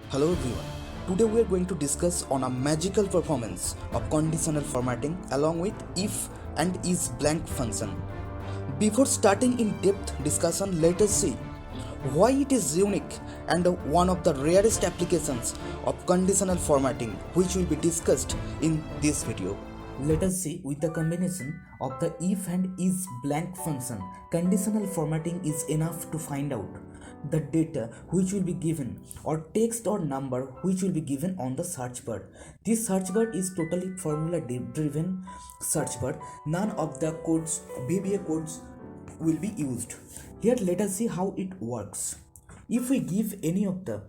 Hello everyone. Today we are going to discuss on a magical performance of conditional formatting along with if and is blank function. Before starting in depth discussion, let us see why it is unique and one of the rarest applications of conditional formatting which will be discussed in this video. Let us see with the combination of the if and is blank function, conditional formatting is enough to find out the data which will be given or text or number which will be given on the search bar. This search bar is totally formula driven search bar. None of the codes, VBA codes will be used. Here let us see how it works. If we give any of the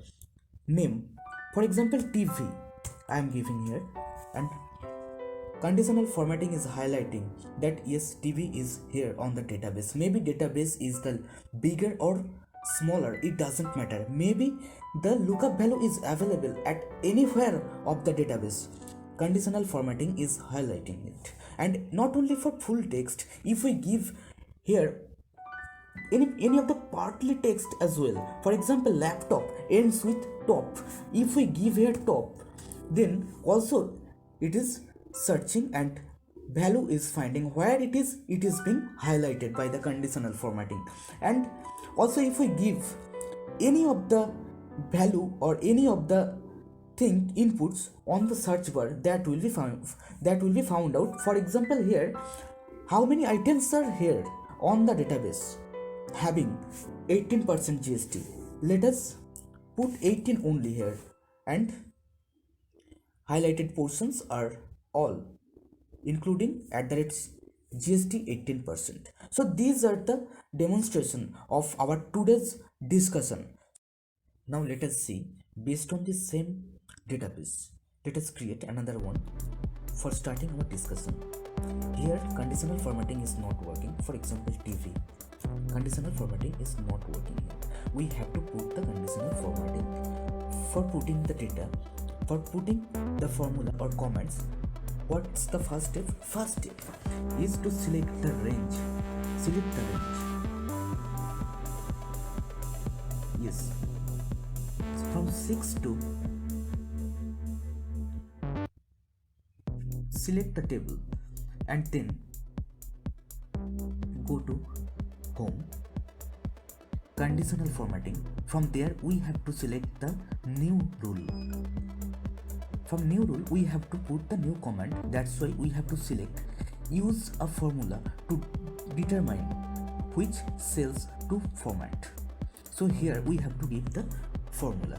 name, for example TV, I am giving here, and conditional formatting is highlighting that yes, TV is here on the database. Maybe database is the bigger or smaller, it doesn't matter. Maybe the lookup value is available at anywhere of the database. Conditional formatting is highlighting it. And not only for full text, if we give here any of the partly text as well, for example laptop ends with top, if we give here top, then also it is searching and value is finding where it is being highlighted by the conditional formatting. And also if we give any of the value or any of the thing inputs on the search bar, that will be found out. For example here, how many items are here on the database having 18% GST. Let us put 18 only here, and highlighted portions are all including at the rate GST 18%. So these are the demonstration of our today's discussion. Now let us see, based on the same database, let us create another one for starting our discussion. Here conditional formatting is not working. For example TV, conditional formatting is not working here. We have to put the conditional formatting for putting the data, for putting the formula or comments. What's the first step? First step is to select the range. Select the range. Yes. From 6 to select the table and then go to home, conditional formatting. From there we have to select the new rule. From new rule we have to put the new command. That's why we have to select use a formula to determine which cells to format. So here we have to give the formula.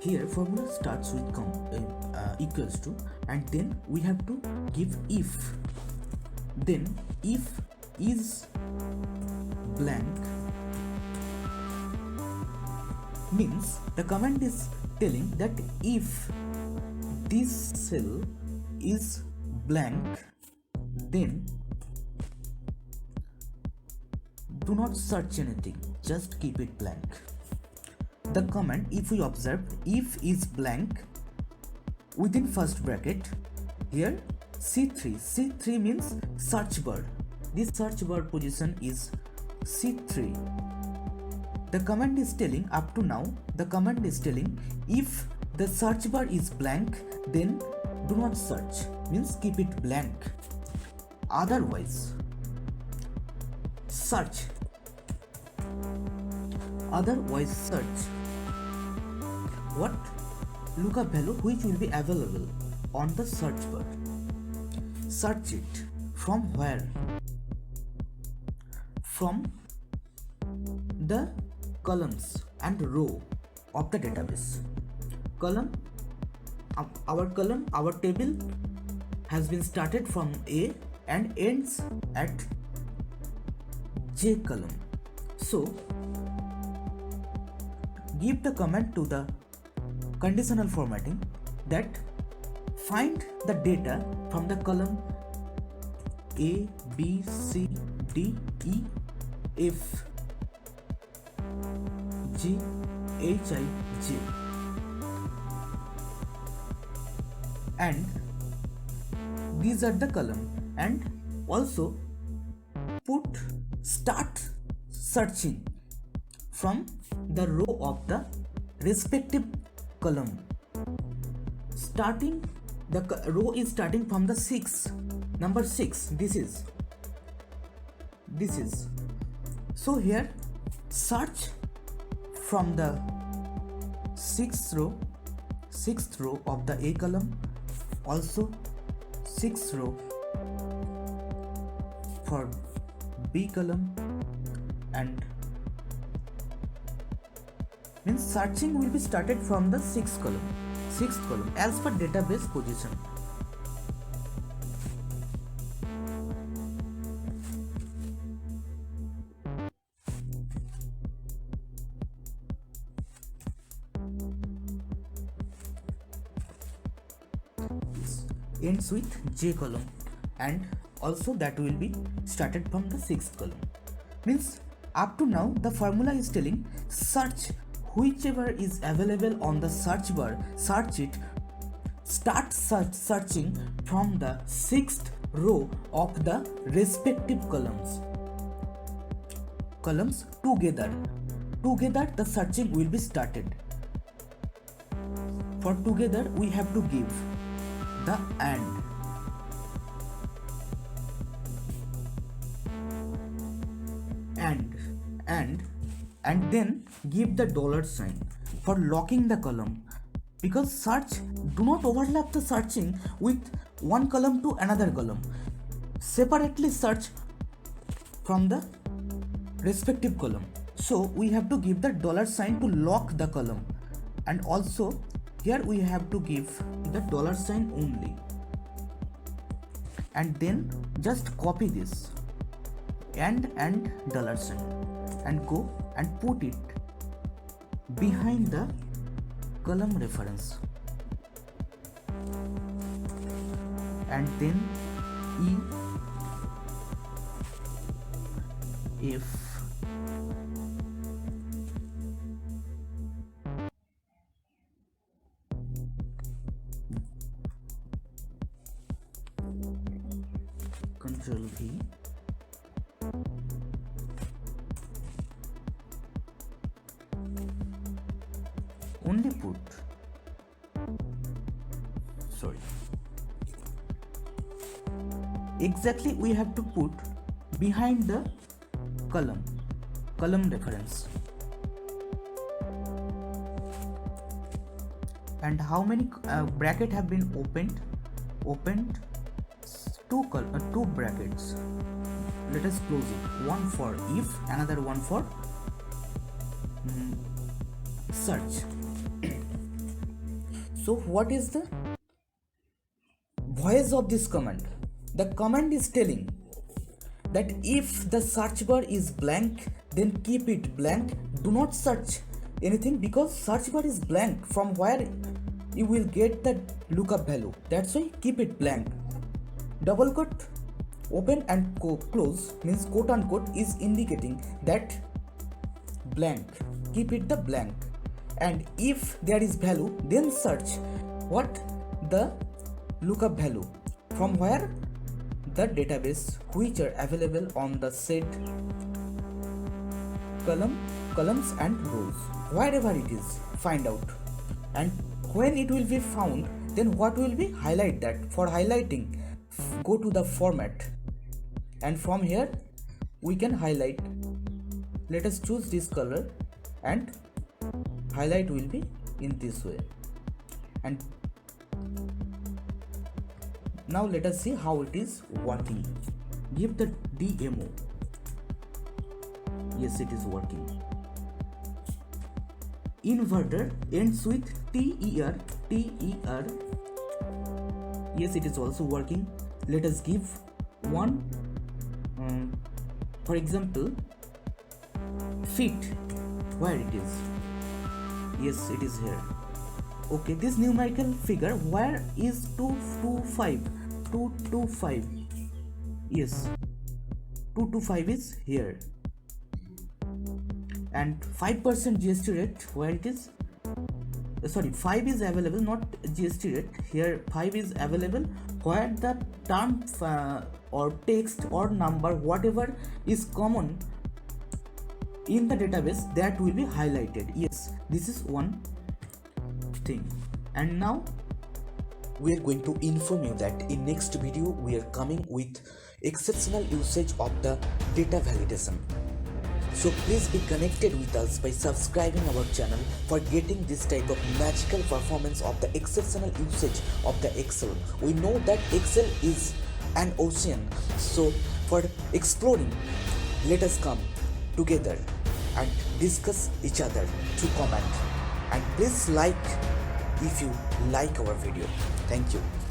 Here formula starts with equals to, and then we have to give if. Then if is blank means the command is telling that if this cell is blank, then do not search anything, just keep it blank. The command, if we observe, if is blank within first bracket, here C3 means search bar. This search bar position is C3. The command is telling, up to now the command is telling, if the search bar is blank, then do not search, means keep it blank. Otherwise search. What lookup value which will be available on the search bar. Search it from where? From the columns and row of the database. Our table has been started from A and ends at J column. So give the command to the conditional formatting that find the data from the column A, B, C, D, E, F, G, H, I, J, and these are the column, and also start searching from the row of the respective column. Starting, the row is starting from the 6, number 6. This is so here search from the sixth row of the A column, also sixth row for B column, and means searching will be started from the sixth column as per database position. This ends with J column, and also that will be started from the sixth column. Means up to now the formula is telling search whichever is available on the search bar, search it, start searching from the sixth row of the respective columns together the searching will be started. For together we have to give the and then give the $sign for locking the column, because search do not overlap the searching with one column to another column. Separately search from the respective column, so we have to give the $sign to lock the column, and also here we have to give the $sign only, and then just copy this and $sign and go and put it behind the column reference, and then if Control V, only put exactly we have to put behind the column reference. And how many bracket have been opened? Two brackets. Let us close it. One for if, another one for search. So what is the voice of this command? The command is telling that if the search bar is blank, then keep it blank. Do not search anything, because search bar is blank from where you will get the lookup value. That's why keep it blank. Double quote open and close means quote unquote is indicating that blank. Keep it the blank. And if there is value, then search what the lookup value from where the database which are available on the said columns and rows, wherever it is, find out. And when it will be found, then what will be highlight that. For highlighting, go to the format, and from here we can highlight. Let us choose this color, and highlight will be in this way. And now let us see how it is working. Give the demo. Yes, it is working. Inverter ends with TER. Yes, it is also working. Let us give one, for example, fit, where it is. Yes, it is here. Okay, this numerical figure, where is 225? Yes, 225 is here. And 5% GST rate, where it is? Sorry, 5 is available, not GST rate. Here 5 is available where the term or text or number, whatever is common in the database, that will be highlighted. Yes, this is one. thing. And now we are going to inform you that in next video we are coming with exceptional usage of the data validation. So please be connected with us by subscribing our channel for getting this type of magical performance of the exceptional usage of the Excel. We know that Excel is an ocean, so for exploring, let us come together and discuss each other through comment. And please like if you like our video. Thank you.